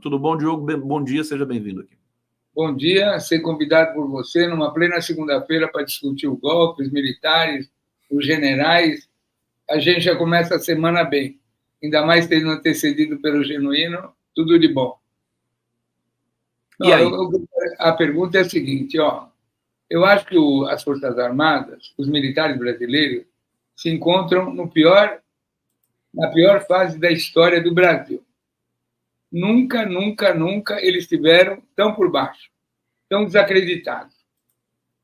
Tudo bom, Diogo? Bom dia, seja bem-vindo aqui. Bom dia, ser convidado por você numa plena segunda-feira para discutir o golpe, os militares, os generais. A gente já começa a semana bem, ainda mais tendo antecedido pelo Genuíno, tudo de bom. E aí? A pergunta é a seguinte, eu acho que as Forças Armadas, os militares brasileiros, se encontram na pior fase da história do Brasil. Nunca eles estiveram tão por baixo, tão desacreditados.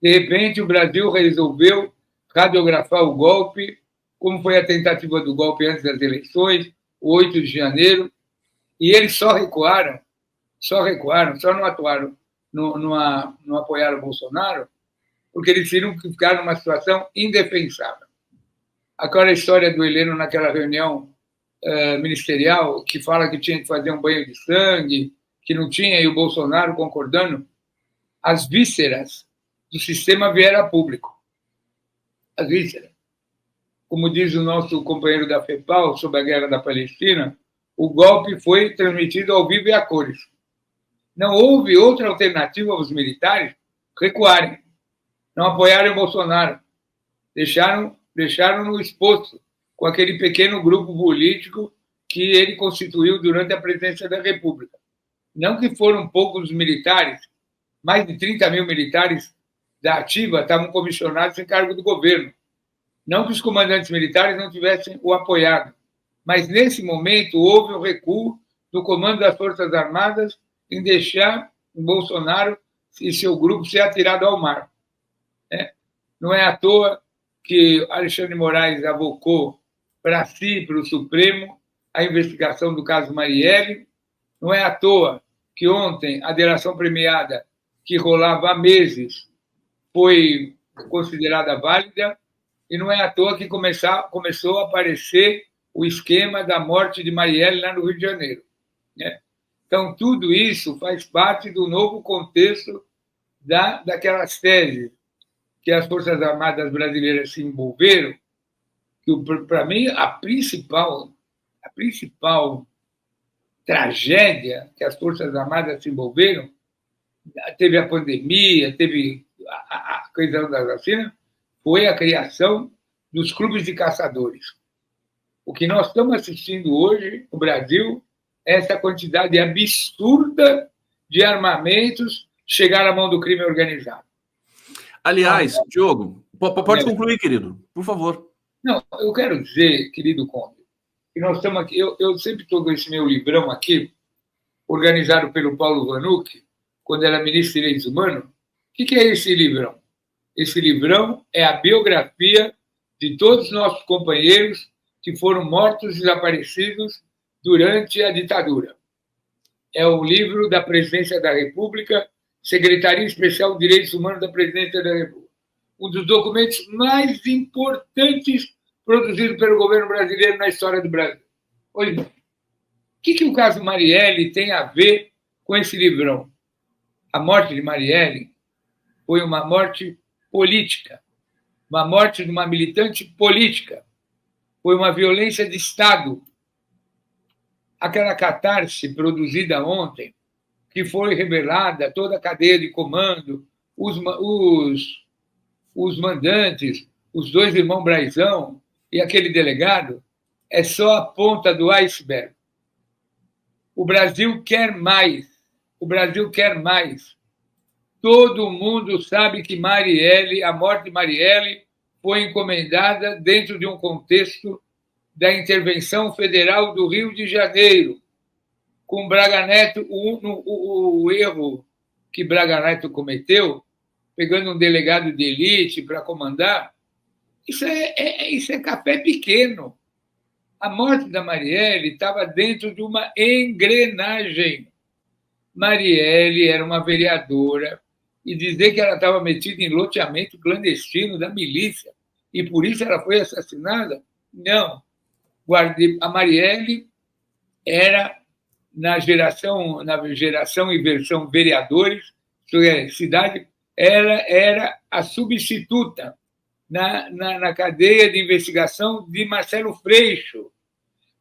De repente, o Brasil resolveu radiografar o golpe, como foi a tentativa do golpe antes das eleições, o 8 de janeiro, e eles só recuaram, só não atuaram, não apoiaram o Bolsonaro, porque eles viram que ficaram numa situação indefensável. Aquela história do Heleno naquela reunião ministerial, que fala que tinha que fazer um banho de sangue, que não tinha, e o Bolsonaro concordando, as vísceras do sistema vieram a público. As vísceras. Como diz o nosso companheiro da FEPAL sobre a guerra da Palestina, o golpe foi transmitido ao vivo e a cores. Não houve outra alternativa aos militares recuarem. Não apoiaram o Bolsonaro. Deixaram-no exposto com aquele pequeno grupo político que ele constituiu durante a presidência da República. Não que foram poucos militares, mais de 30 mil militares da ativa estavam comissionados em cargo do governo. Não que os comandantes militares não tivessem o apoiado, mas nesse momento houve um recuo do comando das Forças Armadas em deixar o Bolsonaro e seu grupo ser atirado ao mar. Não é à toa que Alexandre de Moraes avocou para si, para o Supremo, a investigação do caso Marielle. Não é à toa que ontem a delação premiada, que rolava há meses, foi considerada válida, e não é à toa que começou a aparecer o esquema da morte de Marielle lá no Rio de Janeiro. Então, tudo isso faz parte do novo contexto daquelas teses que as Forças Armadas brasileiras se envolveram, que, para mim, a principal tragédia que as Forças Armadas se envolveram, teve a pandemia, teve a questão da vacina, foi a criação dos clubes de caçadores. O que nós estamos assistindo hoje no Brasil é essa quantidade absurda de armamentos chegar à mão do crime organizado. Aliás, Diogo, pode concluir, querido, por favor. Não, eu quero dizer, querido Conde, que nós estamos aqui, eu sempre estou com esse meu livrão aqui, organizado pelo Paulo Vanucci, quando era ministro de Direitos Humanos. O que é esse livrão? Esse livrão é a biografia de todos os nossos companheiros que foram mortos e desaparecidos durante a ditadura. É o livro da Presidência da República, Secretaria Especial de Direitos Humanos da Presidência da República. Um dos documentos mais importantes produzidos pelo governo brasileiro na história do Brasil. Pois bem, o que o caso Marielle tem a ver com esse livrão? A morte de Marielle foi uma morte política, uma morte de uma militante política, foi uma violência de Estado. Aquela catarse produzida ontem, que foi revelada toda a cadeia de comando, os mandantes, os dois irmãos Braizão e aquele delegado, é só a ponta do iceberg. O Brasil quer mais. O Brasil quer mais. Todo mundo sabe que a morte de Marielle, foi encomendada dentro de um contexto da intervenção federal do Rio de Janeiro, com Braga Neto, o erro que Braga Neto cometeu, pegando um delegado de elite para comandar, isso é café pequeno. A morte da Marielle estava dentro de uma engrenagem. Marielle era uma vereadora, e dizer que ela estava metida em loteamento clandestino da milícia, e por isso ela foi assassinada? Não. A Marielle era, na geração e versão vereadores, cidade, ela era a substituta na cadeia de investigação de Marcelo Freixo.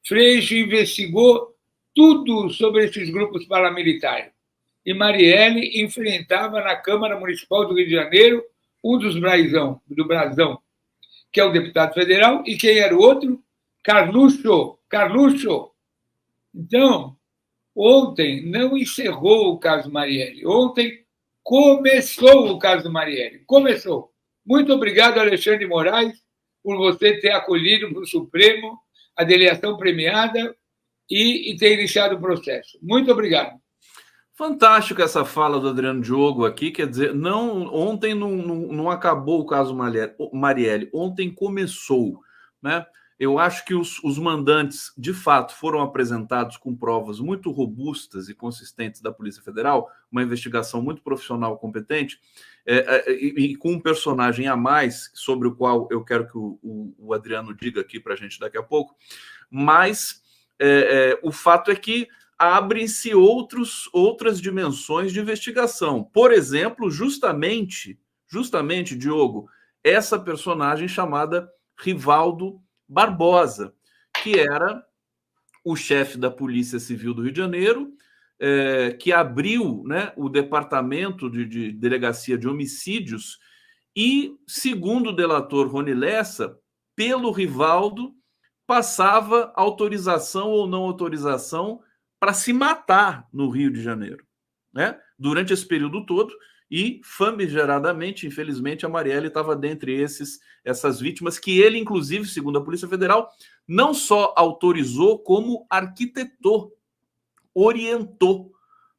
Freixo investigou tudo sobre esses grupos paramilitares. E Marielle enfrentava na Câmara Municipal do Rio de Janeiro um dos do Brasão, que é o deputado federal, e quem era o outro? Carluxo. Então, ontem não encerrou o caso Marielle. Ontem começou o caso Marielle. Começou. Muito obrigado, Alexandre de Moraes, por você ter acolhido para o Supremo a delação premiada e ter iniciado o processo. Muito obrigado. Fantástico essa fala do Adriano Diogo aqui, quer dizer, ontem não acabou o caso Marielle, ontem começou, né? Eu acho que os mandantes, de fato, foram apresentados com provas muito robustas e consistentes da Polícia Federal, uma investigação muito profissional, competente, e com um personagem a mais, sobre o qual eu quero que o Adriano diga aqui para a gente daqui a pouco, mas o fato é que abrem-se outras dimensões de investigação. Por exemplo, justamente, Diogo, essa personagem chamada Rivaldo Barbosa, que era o chefe da Polícia Civil do Rio de Janeiro, que abriu, né, o Departamento de Delegacia de Homicídios e, segundo o delator Rony Lessa, pelo Rivaldo, passava autorização ou não autorização para se matar no Rio de Janeiro, né? Durante esse período todo, e famigeradamente, infelizmente, a Marielle estava dentre essas vítimas que ele, inclusive, segundo a Polícia Federal, não só autorizou, como arquitetou, orientou,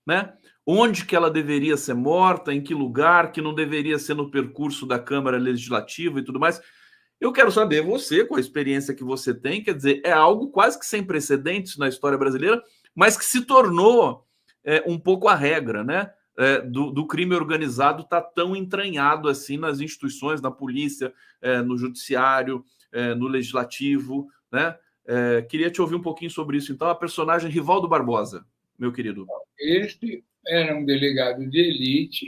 né? Onde que ela deveria ser morta, em que lugar, que não deveria ser no percurso da Câmara Legislativa e tudo mais. Eu quero saber, você, com a experiência que você tem, quer dizer, é algo quase que sem precedentes na história brasileira, mas que se tornou um pouco a regra, né? Do crime organizado está tão entranhado assim nas instituições, na polícia, no judiciário, no legislativo, né? Queria te ouvir um pouquinho sobre isso. Então, a personagem Rivaldo Barbosa, meu querido. Este era um delegado de elite,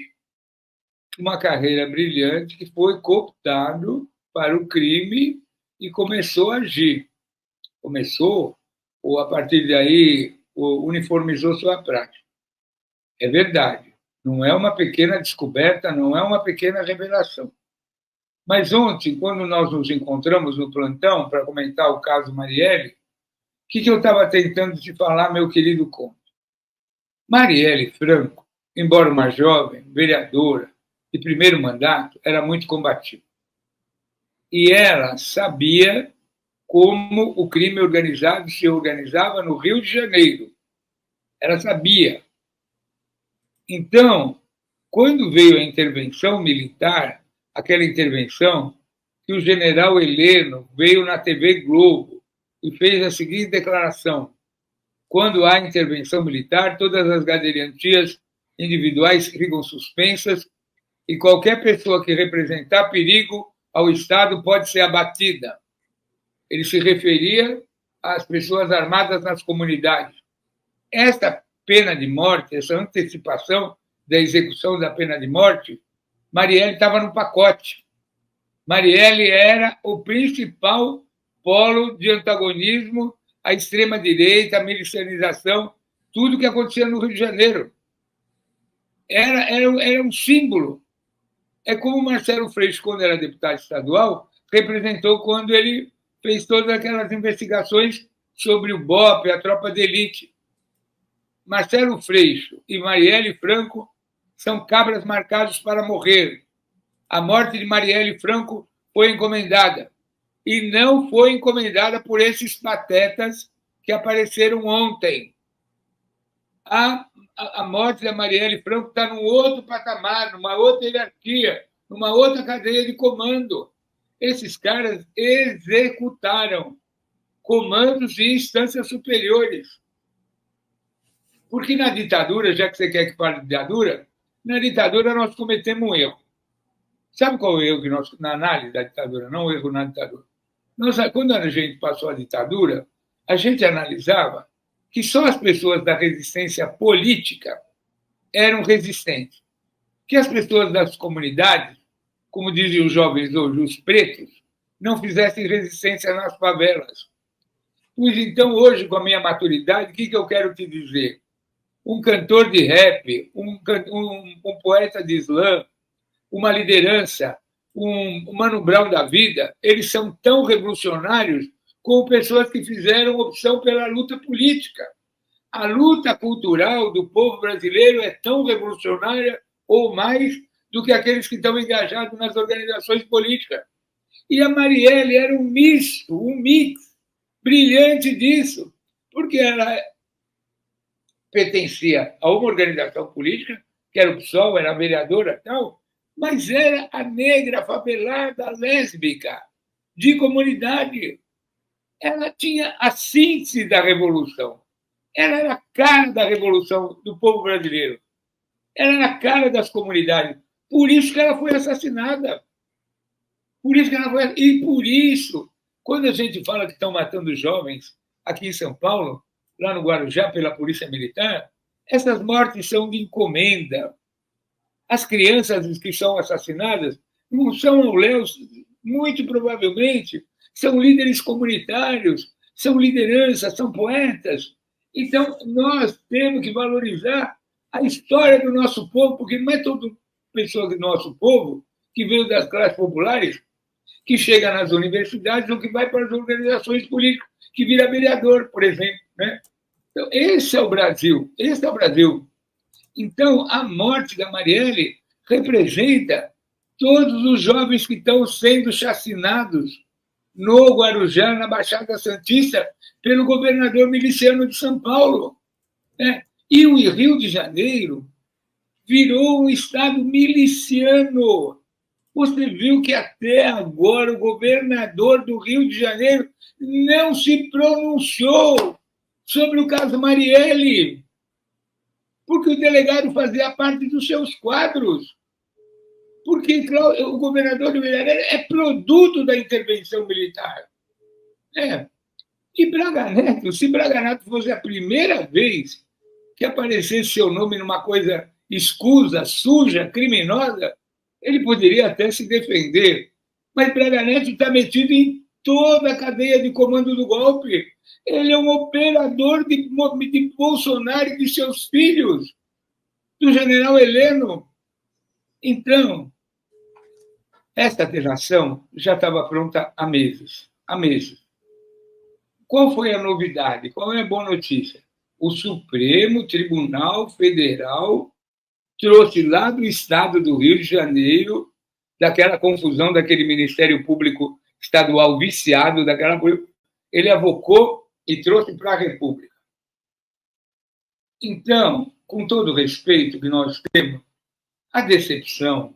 uma carreira brilhante, que foi cooptado para o crime e começou a agir. Ou a partir daí uniformizou sua prática. É verdade, não é uma pequena descoberta, não é uma pequena revelação. Mas ontem, quando nós nos encontramos no plantão para comentar o caso Marielle, o que eu estava tentando te falar, meu querido Conde? Marielle Franco, embora uma jovem, vereadora de primeiro mandato, era muito combativa. E ela sabia como o crime organizado se organizava no Rio de Janeiro. Ela sabia. Então, quando veio a intervenção militar, aquela intervenção que o general Heleno veio na TV Globo e fez a seguinte declaração: quando há intervenção militar, todas as garantias individuais ficam suspensas e qualquer pessoa que representar perigo ao Estado pode ser abatida. Ele se referia às pessoas armadas nas comunidades. Esta pena de morte, essa antecipação da execução da pena de morte, Marielle estava no pacote. Marielle era o principal polo de antagonismo à extrema-direita, à milicianização, tudo que acontecia no Rio de Janeiro. Era um símbolo. É como o Marcelo Freixo, quando era deputado estadual, representou quando ele fez todas aquelas investigações sobre o BOPE, a tropa de elite. Marcelo Freixo e Marielle Franco são cabras marcados para morrer. A morte de Marielle Franco foi encomendada. E não foi encomendada por esses patetas que apareceram ontem. A morte da Marielle Franco está num outro patamar, numa outra hierarquia, numa outra cadeia de comando. Esses caras executaram comandos de instâncias superiores. Porque na ditadura, já que você quer que fale de ditadura, na ditadura nós cometemos um erro. Sabe qual é o erro que nós, na análise da ditadura, não o erro na ditadura? Quando a gente passou a ditadura, a gente analisava que só as pessoas da resistência política eram resistentes. Que as pessoas das comunidades, como dizem os jovens hoje, os pretos, não fizessem resistência nas favelas. Pois então, hoje, com a minha maturidade, o que eu quero te dizer? Um cantor de rap, um poeta de slam, uma liderança, um Mano Brown da vida, eles são tão revolucionários como pessoas que fizeram opção pela luta política. A luta cultural do povo brasileiro é tão revolucionária ou mais do que aqueles que estão engajados nas organizações políticas. E a Marielle era um misto, um mix brilhante disso, porque ela pertencia a uma organização política, que era o PSOL, era a vereadora e tal, mas era a negra favelada lésbica de comunidade. Ela tinha a síntese da revolução. Ela era a cara da revolução do povo brasileiro. Ela era a cara das comunidades. Por isso que ela foi assassinada. E por isso, quando a gente fala que estão matando jovens aqui em São Paulo, lá no Guarujá, pela Polícia Militar, essas mortes são de encomenda. As crianças que são assassinadas não são auléus, muito provavelmente, são líderes comunitários, são lideranças, são poetas. Então, nós temos que valorizar a história do nosso povo, porque não é toda pessoa do nosso povo que veio das classes populares que chega nas universidades ou que vai para as organizações políticas, que vira vereador, por exemplo. Né? Então, esse é o Brasil. Então, a morte da Marielle representa todos os jovens que estão sendo chacinados no Guarujá, na Baixada Santista, pelo governador miliciano de São Paulo. Né? E o Rio de Janeiro virou um estado miliciano. Você viu que até agora o governador do Rio de Janeiro não se pronunciou sobre o caso Marielle, porque o delegado fazia parte dos seus quadros. Porque o governador do Rio de Janeiro é produto da intervenção militar. E Braga Neto, se Braga Neto fosse a primeira vez que aparecesse seu nome numa coisa escusa, suja, criminosa, ele poderia até se defender. Mas Braga Neto está metido em toda a cadeia de comando do golpe. Ele é um operador de Bolsonaro e de seus filhos, do general Heleno. Então, esta geração já estava pronta há meses. Qual foi a novidade? Qual é a boa notícia? O Supremo Tribunal Federal trouxe lá do estado do Rio de Janeiro, daquela confusão daquele Ministério Público Estadual viciado, ele avocou e trouxe para a República. Então, com todo o respeito que nós temos, a decepção,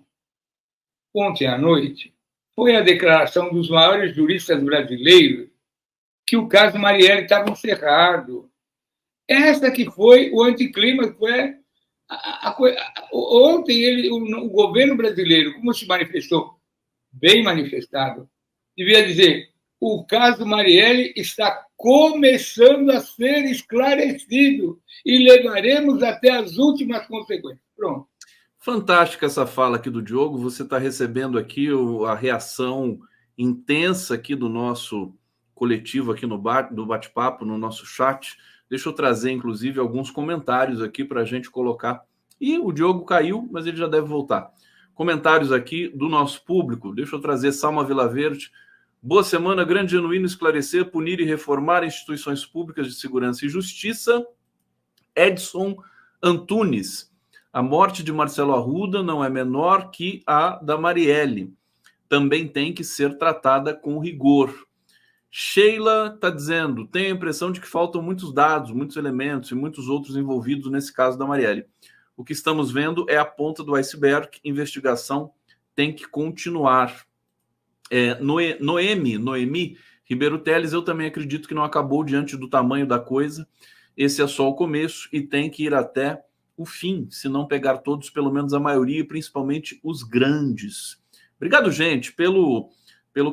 ontem à noite, foi a declaração dos maiores juristas brasileiros que o caso Marielle estava encerrado. Essa que foi o anticlímax, ontem o governo brasileiro, como se manifestou, bem manifestado, devia dizer: o caso Marielle está começando a ser esclarecido e levaremos até as últimas consequências. Pronto. Fantástica essa fala aqui do Diogo. Você está recebendo aqui a reação intensa aqui do nosso coletivo aqui do bate-papo, no nosso chat. Deixa eu trazer, inclusive, alguns comentários aqui para a gente colocar. E o Diogo caiu, mas ele já deve voltar. Comentários aqui do nosso público. Deixa eu trazer Salma Vilaverde. Boa semana, grande, genuíno, esclarecer, punir e reformar instituições públicas de segurança e justiça. Edson Antunes. A morte de Marcelo Arruda não é menor que a da Marielle. Também tem que ser tratada com rigor. Sheila está dizendo, tenho a impressão de que faltam muitos dados, muitos elementos e muitos outros envolvidos nesse caso da Marielle. O que estamos vendo é a ponta do iceberg, investigação tem que continuar. Noemi Ribeiro Teles, eu também acredito que não acabou diante do tamanho da coisa. Esse é só o começo e tem que ir até o fim, se não pegar todos, pelo menos a maioria, principalmente os grandes. Obrigado, gente, pelo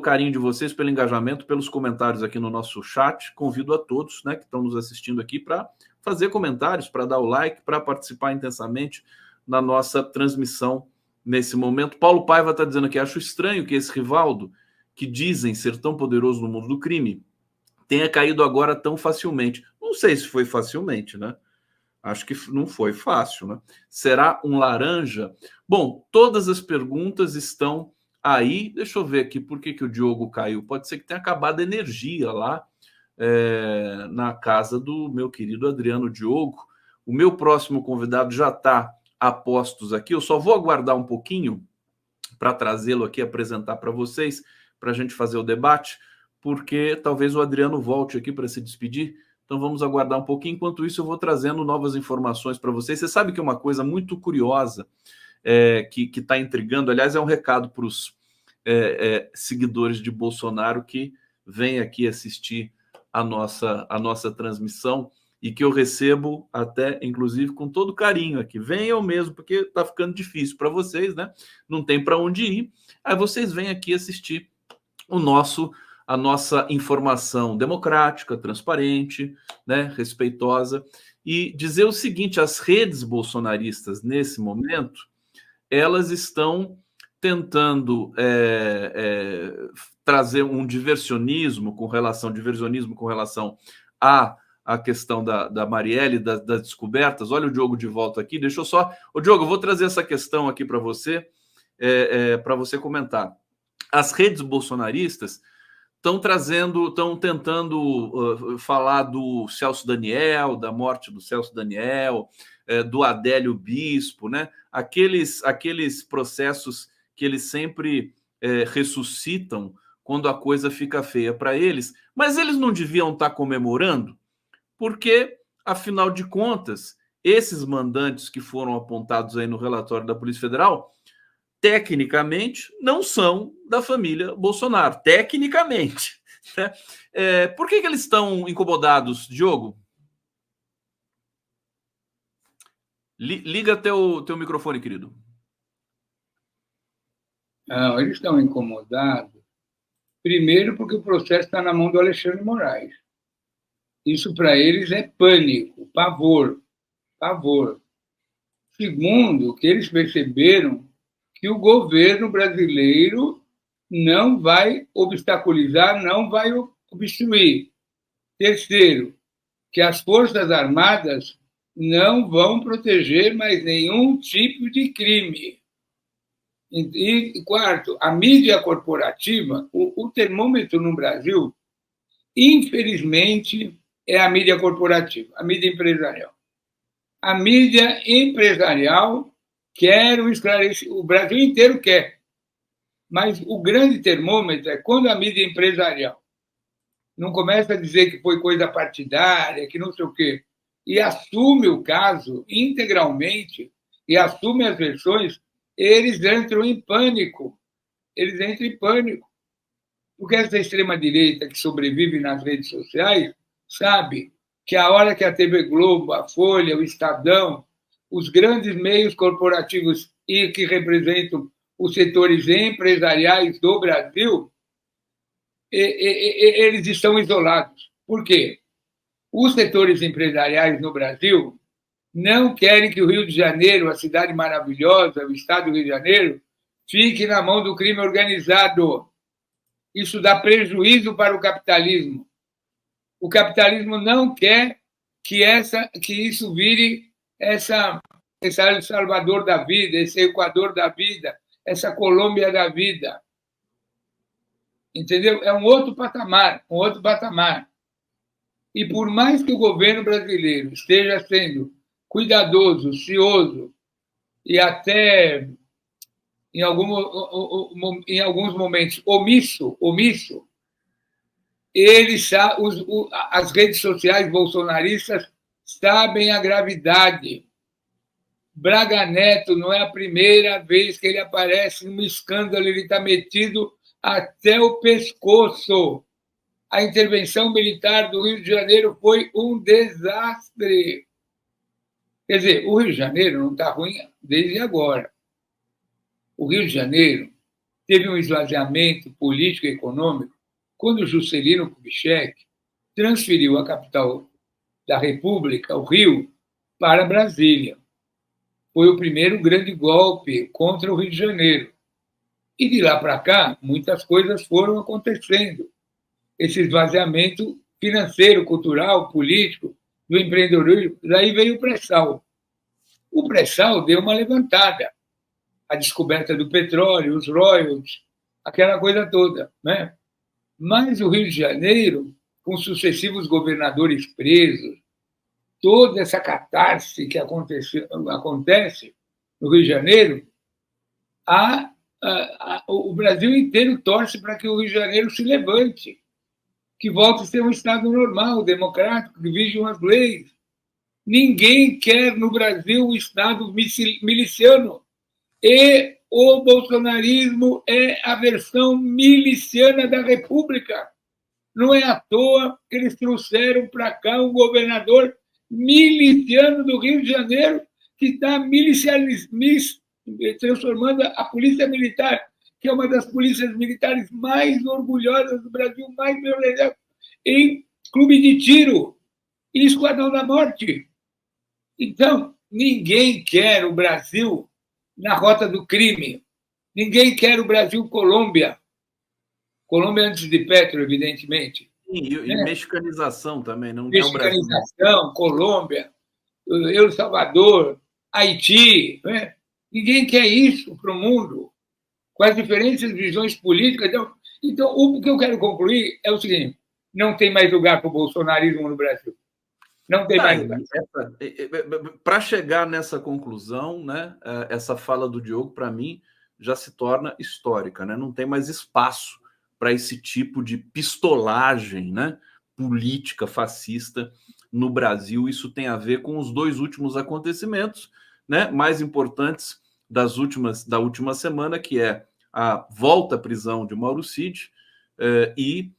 carinho de vocês, pelo engajamento, pelos comentários aqui no nosso chat. Convido a todos, né, que estão nos assistindo aqui para fazer comentários, para dar o like, para participar intensamente na nossa transmissão nesse momento. Paulo Paiva está dizendo aqui, acho estranho que esse Rivaldo, que dizem ser tão poderoso no mundo do crime, tenha caído agora tão facilmente. Não sei se foi facilmente, né? Acho que não foi fácil, né? Será um laranja? Bom, todas as perguntas estão aí. Deixa eu ver aqui por que o Diogo caiu. Pode ser que tenha acabado a energia lá na casa do meu querido Adriano Diogo. O meu próximo convidado já está a postos aqui. Eu só vou aguardar um pouquinho para trazê-lo aqui, apresentar para vocês, para a gente fazer o debate, porque talvez o Adriano volte aqui para se despedir. Então vamos aguardar um pouquinho. Enquanto isso, eu vou trazendo novas informações para vocês. Você sabe que é uma coisa muito curiosa que está intrigando. Aliás, é um recado para os seguidores de Bolsonaro que vêm aqui assistir a nossa transmissão e que eu recebo até, inclusive, com todo carinho aqui. Venham mesmo, porque está ficando difícil para vocês, né? Não tem para onde ir. Aí vocês vêm aqui assistir a nossa informação democrática, transparente, né, respeitosa, e dizer o seguinte: as redes bolsonaristas, nesse momento, elas estão tentando trazer um diversionismo com relação à questão da Marielle, das descobertas. Olha o Diogo de volta aqui. Deixa eu só... Ô, Diogo, eu vou trazer essa questão aqui para você comentar. As redes bolsonaristas estão tentando falar do Celso Daniel, da morte do Celso Daniel, do Adélio Bispo, né? Aqueles processos que eles sempre ressuscitam quando a coisa fica feia para eles, mas eles não deviam estar comemorando, porque, afinal de contas, esses mandantes que foram apontados aí no relatório da Polícia Federal, tecnicamente, não são da família Bolsonaro. Tecnicamente. Né? Por que eles estão incomodados, Diogo? Liga teu microfone, querido. Não, eles estão incomodados, primeiro porque o processo está na mão do Alexandre Moraes. Isso para eles é pânico, pavor. Segundo, que eles perceberam que o governo brasileiro não vai obstaculizar, não vai obstruir. Terceiro, que as Forças Armadas não vão proteger mais nenhum tipo de crime. E quarto, a mídia corporativa, o termômetro no Brasil, infelizmente, é a mídia corporativa, a mídia empresarial. A mídia empresarial quer o esclarecimento, o Brasil inteiro quer, mas o grande termômetro é quando a mídia empresarial não começa a dizer que foi coisa partidária, que não sei o quê, e assume o caso integralmente, e assume as versões, eles entram em pânico. Porque essa extrema-direita que sobrevive nas redes sociais sabe que a hora que a TV Globo, a Folha, o Estadão, os grandes meios corporativos e que representam os setores empresariais do Brasil, eles estão isolados. Por quê? Os setores empresariais no Brasil não querem que o Rio de Janeiro, a cidade maravilhosa, o estado do Rio de Janeiro, fique na mão do crime organizado. Isso dá prejuízo para o capitalismo. O capitalismo não quer que isso vire esse El Salvador da vida, esse Equador da vida, essa Colômbia da vida. Entendeu? É um outro patamar. E por mais que o governo brasileiro esteja sendo cuidadoso, cioso e até, em alguns momentos, omisso, as redes sociais bolsonaristas sabem a gravidade. Braga Neto não é a primeira vez que ele aparece num escândalo, ele está metido até o pescoço. A intervenção militar do Rio de Janeiro foi um desastre. Quer dizer, o Rio de Janeiro não está ruim desde agora. O Rio de Janeiro teve um esvaziamento político e econômico quando Juscelino Kubitschek transferiu a capital da República, o Rio, para Brasília. Foi o primeiro grande golpe contra o Rio de Janeiro. E de lá para cá, muitas coisas foram acontecendo. Esse esvaziamento financeiro, cultural, político, do empreendedorismo. Daí veio o pré-sal. O pré-sal deu uma levantada. A descoberta do petróleo, os royalties, aquela coisa toda, né? Mas o Rio de Janeiro, com sucessivos governadores presos, toda essa catarse que acontece no Rio de Janeiro, o Brasil inteiro torce para que o Rio de Janeiro se levante, que volte a ser um Estado normal, democrático, que vige as leis. Ninguém quer no Brasil um Estado miliciano. E o bolsonarismo é a versão miliciana da República. Não é à toa que eles trouxeram para cá um governador miliciano do Rio de Janeiro que está transformando a Polícia Militar, que é uma das polícias militares mais orgulhosas do Brasil, mais violenta, em clube de tiro e esquadrão da morte. Então, ninguém quer o Brasil na rota do crime. Ninguém quer o Brasil Colômbia. Colômbia antes de Petro, evidentemente. Sim, e mexicanização também. Não mexicanização, Colômbia, El Salvador, Haiti. Né? Ninguém quer isso para o mundo. Com as diferentes visões políticas. Então, o que eu quero concluir é o seguinte: não tem mais lugar para o bolsonarismo no Brasil. Não tem mais lugar. Para chegar nessa conclusão, né, essa fala do Diogo, para mim, já se torna histórica. Né? Não tem mais espaço para esse tipo de pistolagem, né, política fascista no Brasil. Isso tem a ver com os dois últimos acontecimentos, né, mais importantes da última semana, que é a volta à prisão de Mauro Cid e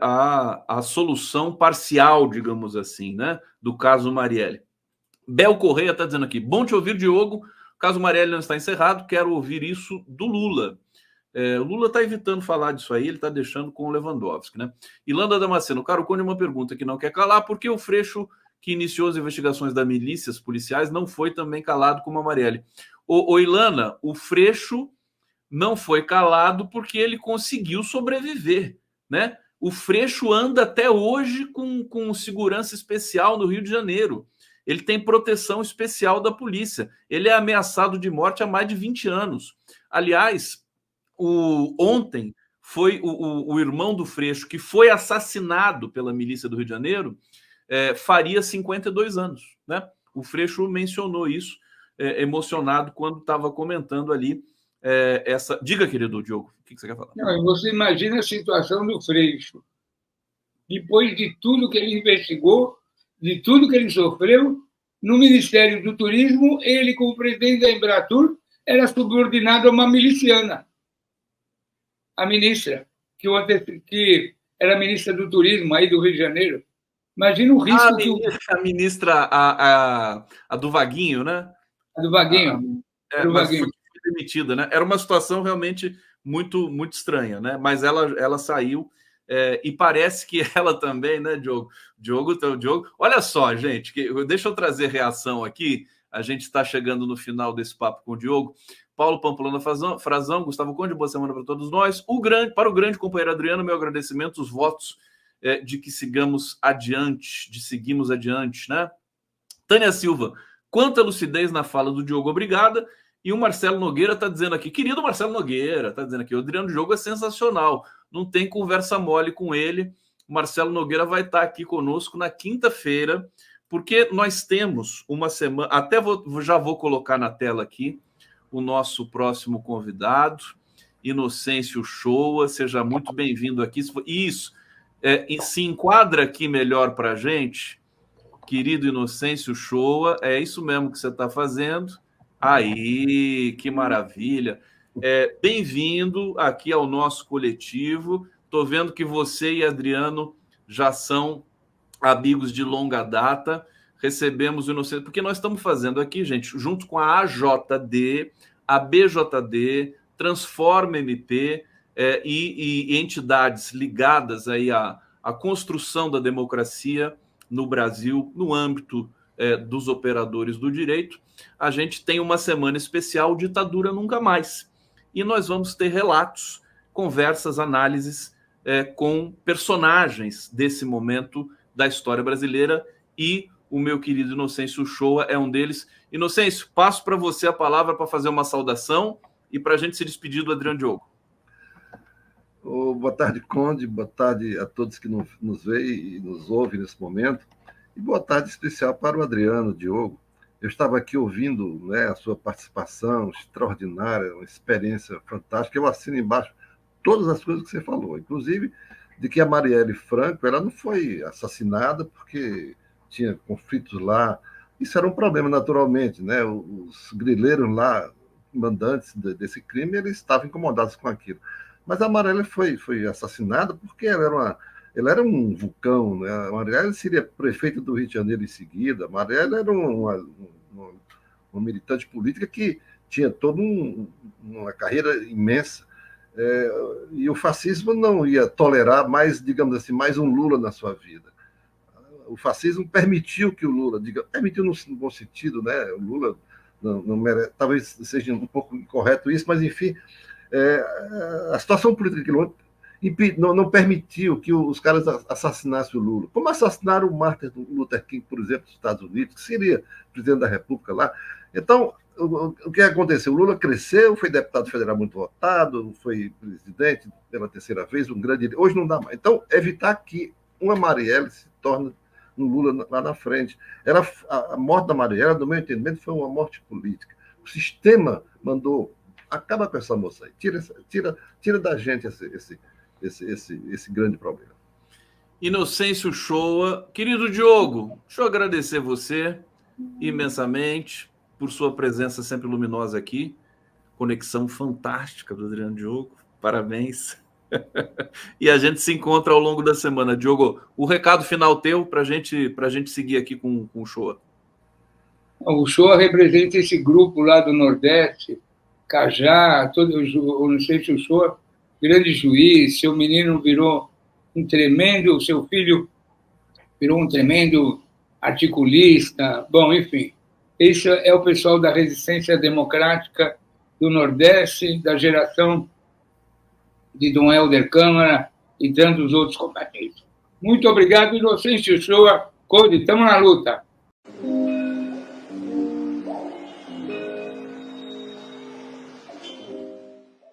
a solução parcial, digamos assim, né, do caso Marielle. Bel Correia está dizendo aqui: bom te ouvir, Diogo. O caso Marielle não está encerrado, quero ouvir isso do Lula. O Lula está evitando falar disso aí, ele está deixando com o Lewandowski, né? Ilana Damasceno: Caro Cone, uma pergunta que não quer calar: por que o Freixo, que iniciou as investigações das milícias policiais, não foi também calado como a Marielle? Ilana, o Freixo não foi calado porque ele conseguiu sobreviver, né? O Freixo anda até hoje com segurança especial no Rio de Janeiro. Ele tem proteção especial da polícia. Ele é ameaçado de morte há mais de 20 anos. Aliás, ontem foi o irmão do Freixo, que foi assassinado pela milícia do Rio de Janeiro, faria 52 anos. Né? O Freixo mencionou isso, emocionado, quando estava comentando ali essa... Diga, querido Diogo, o que você quer falar? Não, você imagina a situação do Freixo. Depois de tudo que ele investigou, de tudo que ele sofreu, no Ministério do Turismo, ele, como presidente da Embratur, era subordinado a uma miliciana. A ministra, que era ministra do Turismo aí do Rio de Janeiro. Imagina o risco a ministra, a do Vaguinho, né? A do Vaguinho. Mas foi demitida, né? Era uma situação realmente muito, muito estranha, né? Mas ela saiu, e parece que ela também, né, Diogo? Diogo, olha só, gente, deixa eu trazer reação aqui. A gente está chegando no final desse papo com o Diogo. Paulo Pamplona Frazão, Gustavo Conde, boa semana para todos nós. Para o grande companheiro Adriano, meu agradecimento, os votos de que seguimos adiante, né? Tânia Silva, quanta lucidez na fala do Diogo, obrigada. E o Marcelo Nogueira está dizendo aqui, querido Marcelo Nogueira, está dizendo aqui, o Adriano Diogo é sensacional, não tem conversa mole com ele. O Marcelo Nogueira vai estar aqui conosco na quinta-feira, porque nós temos uma semana, já vou colocar na tela aqui o nosso próximo convidado, Inocêncio Shoa, seja muito bem-vindo aqui. Isso, se enquadra aqui melhor para a gente, querido Inocêncio Shoa, é isso mesmo que você está fazendo. Aí, que maravilha. Bem-vindo aqui ao nosso coletivo. Estou vendo que você e Adriano já são amigos de longa data. Recebemos o Inocêncio, porque nós estamos fazendo aqui, gente, junto com a AJD, a BJD, Transforma MP e entidades ligadas aí à construção da democracia no Brasil, no âmbito dos operadores do direito. A gente tem uma semana especial, Ditadura Nunca Mais. E nós vamos ter relatos, conversas, análises com personagens desse momento da história brasileira, e o meu querido Inocêncio Uchoa é um deles. Inocêncio, passo para você a palavra para fazer uma saudação e para a gente se despedir do Adriano Diogo. Boa tarde, Conde, boa tarde a todos que nos veem e nos ouvem nesse momento, e boa tarde especial para o Adriano Diogo. Eu estava aqui ouvindo, né, a sua participação extraordinária, uma experiência fantástica. Eu assino embaixo todas as coisas que você falou, inclusive de que a Marielle Franco ela não foi assassinada porque tinha conflitos lá. Isso era um problema, naturalmente, né? Os grileiros lá, mandantes desse crime, eles estavam incomodados com aquilo. Mas a Marielle foi assassinada porque ela era um vulcão, né? A Marielle seria prefeita do Rio de Janeiro em seguida. A Marielle era uma militante política que tinha toda uma carreira imensa. E o fascismo não ia tolerar mais, digamos assim, mais um Lula na sua vida. O fascismo permitiu que o Lula, permitiu no bom sentido, né? O Lula não merece, talvez seja um pouco incorreto isso, mas enfim, a situação política que não permitiu que os caras assassinassem o Lula. Como assassinaram o Martin Luther King, por exemplo, dos Estados Unidos, que seria presidente da República lá. Então, o que aconteceu? O Lula cresceu, foi deputado federal muito votado, foi presidente pela terceira vez, um grande... Hoje não dá mais. Então, evitar que uma Marielle se torne um Lula lá na frente. A morte da Marielle, do meu entendimento, foi uma morte política. O sistema mandou... Acaba com essa moça aí. Tira da gente esse grande problema. Inocêncio Uchoa. Querido Diogo, deixa eu agradecer você imensamente por sua presença sempre luminosa aqui. Conexão fantástica do Adriano Diogo. Parabéns. E a gente se encontra ao longo da semana. Diogo, o recado final teu para a gente seguir aqui com o Uchoa. O Uchoa representa esse grupo lá do Nordeste, Cajá, não sei se o Uchoa, grande juiz, seu menino virou seu filho virou um tremendo articulista, bom, enfim. Esse é o pessoal da resistência democrática do Nordeste, da geração de Dom Helder Câmara e tantos outros combatentes. Muito obrigado, Inocêncio Uchoa. Conde, estamos na luta.